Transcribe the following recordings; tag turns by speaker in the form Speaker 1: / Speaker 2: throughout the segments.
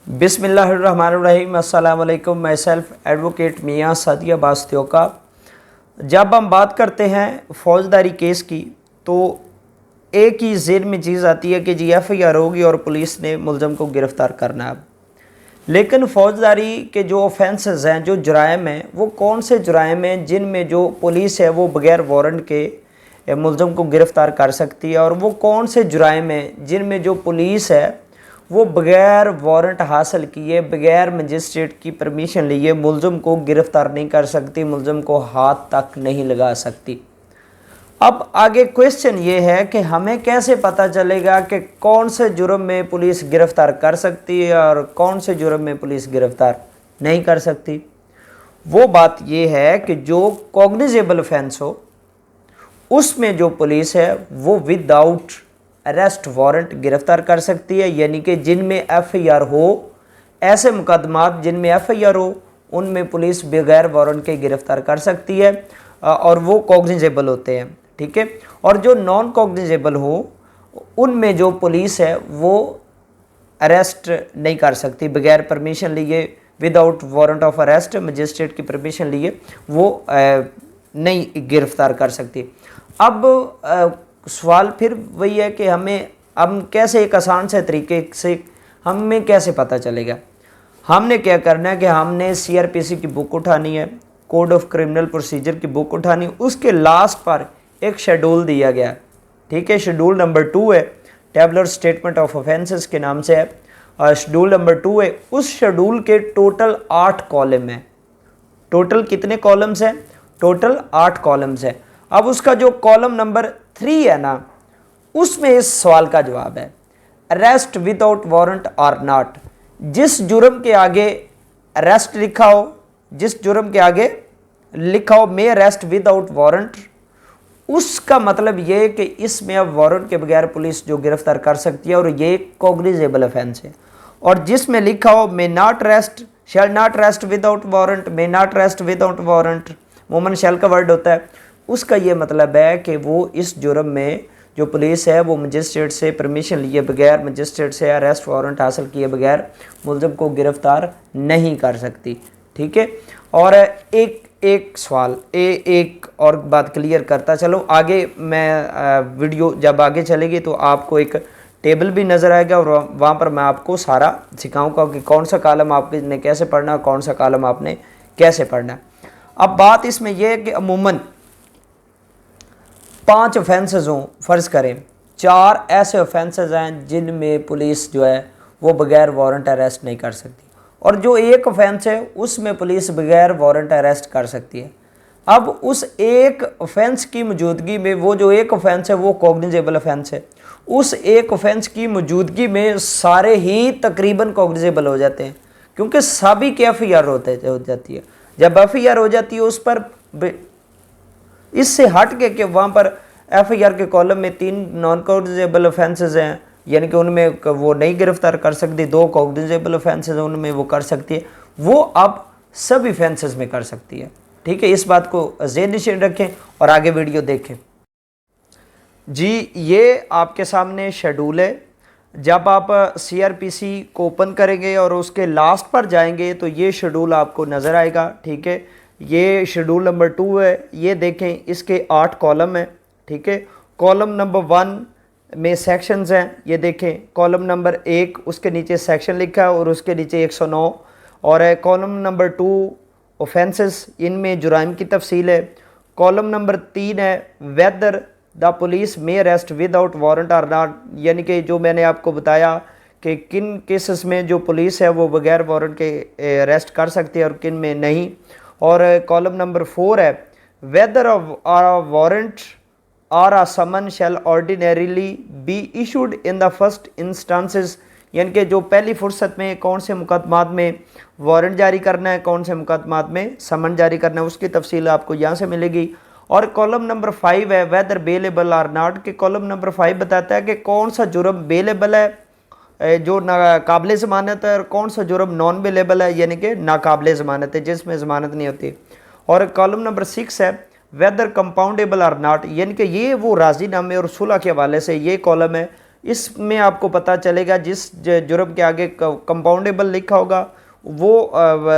Speaker 1: बिस्मिल्लाहिर्रहमानिर्रहीम। अस्सलाम वालेकुम। मैं सेल्फ एडवोकेट मियाँ सादिया बास्तियों का। जब हम बात करते हैं फ़ौजदारी केस की तो एक ही ज़हन में चीज़ आती है कि जी एफ़आईआर होगी और पुलिस ने मुलज़म को गिरफ़्तार करना है। लेकिन फ़ौजदारी के जो ऑफेंसेस हैं, जो जुराइम हैं, वो कौन से जुराइम हैं जिनमें जो पुलिस है वो बग़ैर वारंट के मुलज़म को गिरफ़्तार कर सकती है, और वो कौन से जुराइम हैं जिनमें जो पुलिस है वो बग़ैर वारंट हासिल किए, बग़ैर मजिस्ट्रेट की परमिशन लिए मुलज़म को गिरफ़्तार नहीं कर सकती, मुलज़म को हाथ तक नहीं लगा सकती। अब आगे क्वेश्चन ये है कि हमें कैसे पता चलेगा कि कौन से जुर्म में पुलिस गिरफ़्तार कर सकती है और कौन से जुर्म में पुलिस गिरफ़्तार नहीं कर सकती। वो बात ये है कि जो कॉग्निजेबल ऑफेंस हो उसमें जो पुलिस है वो विदाउट अरेस्ट वारंट गिरफ़्तार कर सकती है, यानी कि जिनमें एफ़आईआर हो, ऐसे मुकदमात जिनमें एफ़आईआर हो उनमें पुलिस बगैर वारंट के गिरफ़्तार कर सकती है और वो कॉग्निजेबल होते हैं, ठीक है। और जो नॉन कॉग्निजेबल हो उनमें जो पुलिस है वो अरेस्ट नहीं कर सकती, बगैर परमिशन लिए, without warrant of arrest, magistrate की परमिशन लिए वो नहीं गिरफ़्तार कर सकती। अब सवाल फिर वही है कि हम कैसे एक आसान से तरीके से हमें कैसे पता चलेगा। हमने क्या करना है कि हमने सीआरपीसी की बुक उठानी है, कोड ऑफ क्रिमिनल प्रोसीजर की बुक उठानी, उसके लास्ट पर एक शेड्यूल दिया गया है, ठीक है। शेड्यूल नंबर 2 है, टेबुलर स्टेटमेंट ऑफ ऑफेंसेस के नाम से है, और शेड्यूल नंबर 2 है। उस शेड्यूल के टोटल 8 कॉलम हैं। टोटल कितने कॉलम्स हैं? टोटल 8 कॉलम्स हैं। अब उसका जो कॉलम नंबर 3 है ना, उसमें इस सवाल का जवाब है अरेस्ट विदाउट वारंट और नॉट। जिस जुर्म के आगे अरेस्ट लिखा हो, जिस जुर्म के आगे लिखा हो मे अरेस्ट विदाउट वारंट, उसका मतलब ये है कि इसमें अब वारंट के बगैर पुलिस जो गिरफ्तार कर सकती है और ये कॉग्निजेबल ऑफेंस है। और जिसमें लिखा हो may not arrest, shall not arrest without warrant, may not arrest without warrant, मोमन शैल का वर्ड होता है, उसका ये मतलब है कि वो इस जुर्म में जो पुलिस है वो मजिस्ट्रेट से परमिशन लिए बगैर, मजिस्ट्रेट से अरेस्ट वारंट हासिल किए बगैर मुलज़म को गिरफ़्तार नहीं कर सकती, ठीक है। और एक सवाल एक और बात क्लियर करता चलो, आगे मैं वीडियो जब आगे चलेगी तो आपको एक टेबल भी नज़र आएगा और वहाँ पर मैं आपको सारा सिखाऊंगा कि कौन सा कॉलम आपने कैसे पढ़ना है, कौन सा कॉलम आपने कैसे पढ़ना है। अब बात इसमें यह है कि अमूमन 5 ऑफेंसेस हों, फ़र्ज़ करें 4 ऐसे ऑफेंसेस हैं जिनमें पुलिस जो है वो बग़ैर वारंट अरेस्ट नहीं कर सकती, और जो एक ऑफेंस है उसमें पुलिस बग़ैर वारंट अरेस्ट कर सकती है। अब उस एक ऑफेंस की मौजूदगी में, वो जो एक ऑफेंस है वो कॉग्निजेबल ऑफेंस है, उस एक ऑफेंस की मौजूदगी में सारे ही तकरीबन कॉग्निजेबल हो जाते हैं, क्योंकि सभी की एफ़आईआर हो जाती है। जब एफ़आईआर हो जाती है उस पर, इससे हट के वहाँ पर एफ़आईआर के कॉलम में 3 नॉन कॉग्निजेबल ऑफेंसेस हैं, यानी कि उनमें वो नहीं गिरफ्तार कर सकती, 2 कॉग्निजेबल ऑफेंसेस हैं उनमें वो कर सकती है, वो अब सब ऑफेंसेस में कर सकती है, ठीक है। इस बात को ज़हन नशीन रखें और आगे वीडियो देखें। जी, ये आपके सामने शेड्यूल है। जब आप सीआरपीसी को ओपन करेंगे और उसके लास्ट पर जाएंगे तो ये शेड्यूल आपको नज़र आएगा, ठीक है। ये शेड्यूल नंबर 2 है, ये देखें, इसके 8 कॉलम हैं, ठीक है। कॉलम नंबर 1 में सेक्शंस हैं, ये देखें, कॉलम नंबर 1 उसके नीचे सेक्शन लिखा है और उसके नीचे 109, और कॉलम नंबर 2 ऑफेंसेस, इनमें जुराइम की तफसील है। कॉलम नंबर 3 है whether the police may arrest without warrant और नॉट, यानी कि जो मैंने आपको बताया कि किन केसेस में जो पुलिस है वो बगैर वारंट के अरेस्ट कर सकती है और किन में नहीं। और कॉलम नंबर 4 है वेदर वारंट और a summon shall ordinarily be issued in the first instances, यानी कि जो पहली फुर्सत में कौन से मुकदमात में वारंट जारी करना है, कौन से मुकदमात में समन जारी करना है, उसकी तफसील आपको यहाँ से मिलेगी। और कॉलम नंबर 5 है वेदर बेलेबल आर नॉट, के कॉलम नंबर 5 बताता है कि कौन सा जुर्म बेलेबल है जो नाकाबिल ज़मानत है और कौन सा जुर्म नॉन बेलेबल है, यानी कि नाकाबिल ज़मानत है, जिसमें ज़मानत नहीं होती। और कॉलम नंबर 6 है वेदर कंपाउंडेबल आर नॉट, यानी कि ये वो राजीनामे और सुलह के हवाले से ये कॉलम है इसमें आपको पता चलेगा जिस जुर्म के आगे कंपाउंडेबल लिखा होगा वो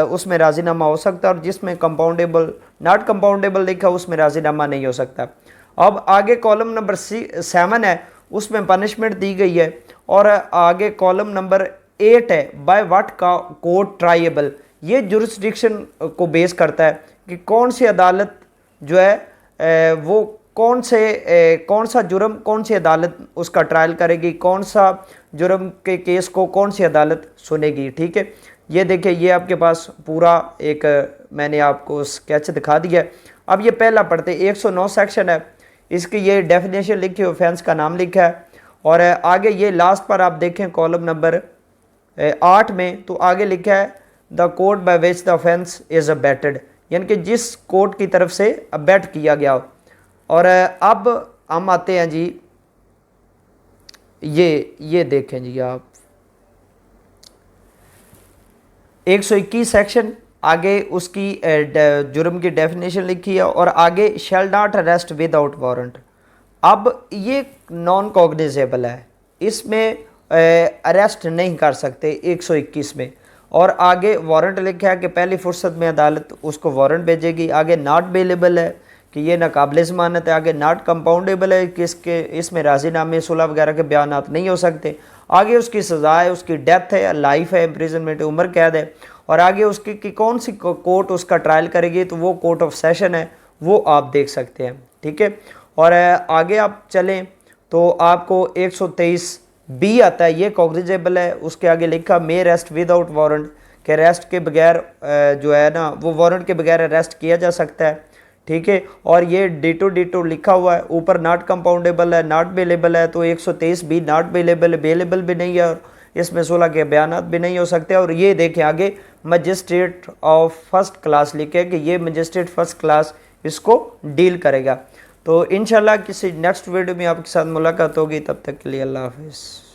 Speaker 1: उसमें राजीनामा हो सकता है, और जिसमें कंपाउंडेबल नॉट कंपाउंडेबल लिखा उसमें राजीनामा नहीं हो सकता। अब आगे कॉलम नंबर 7 है, उसमें पनिशमेंट दी गई है, और आगे कॉलम नंबर 8 है, बाय व्हाट का कोर्ट ट्राइएबल। ये जुरिस्डिक्शन को बेस करता है कि कौन सी अदालत जो है वो कौन सा जुर्म कौन सी अदालत उसका ट्रायल करेगी, कौन सा जुर्म के केस को कौन सी अदालत सुनेगी। ठीक है, ये देखिए, ये आपके पास पूरा एक मैंने आपको स्केच दिखा दिया है। अब ये पहला पढ़ते 109 सेक्शन है, इसकी ये डेफिनेशन लिखी, ऑफेंस का नाम लिखा है, और आगे ये लास्ट पर आप देखें कॉलम नंबर 8 में, तो आगे लिखा है the court by which the offence is abetted, यानी कि जिस कोर्ट की तरफ से अबेट किया गया हो। और अब हम आते हैं जी, ये देखें जी आप 121 सेक्शन, आगे उसकी जुर्म की डेफिनेशन लिखी है, और आगे शैल नॉट अरेस्ट विदाउट वारंट। अब ये नॉन कॉग्निजेबल है, इसमें अरेस्ट नहीं कर सकते 121 में, और आगे वारंट लिखा है कि पहली फुर्सत में अदालत उसको वारंट भेजेगी। आगे नॉट बेलेबल है कि ये नाकाबिल ज़मानत है। आगे नॉट कंपाउंडेबल है कि इसमें राजीनामे सुलह वगैरह के बयानात नहीं हो सकते। आगे उसकी सज़ा है, उसकी डेथ है, लाइफ है, इम्प्रिजनमेंट, उम्र कैद है, और आगे उसकी कि कौन सी कोर्ट उसका ट्रायल करेगी, तो वो कोर्ट ऑफ सेशन है, वो आप देख सकते हैं। ठीक है, और आगे आप चलें तो आपको 123B आता है, ये कॉग्निजेबल है। उसके आगे लिखा मे अरेस्ट विदाउट वारंट, कि अरेस्ट के बगैर जो है ना वो वारंट के बगैर अरेस्ट किया जा सकता है। ठीक है, और ये डिटो लिखा हुआ है, ऊपर नॉट कंपाउंडेबल है, नॉट बेलेबल है, तो 123B नॉट बेलेबल है, बेलेबल भी नहीं है, और इसमें सुलह के बयानात भी नहीं हो सकते। और ये देखें आगे मजिस्ट्रेट ऑफ फर्स्ट क्लास लिखे कि ये मजिस्ट्रेट फर्स्ट क्लास इसको डील करेगा। तो इंशाल्लाह किसी नेक्स्ट वीडियो में आपके साथ मुलाकात होगी, तब तक के लिए अल्लाह हाफिज़।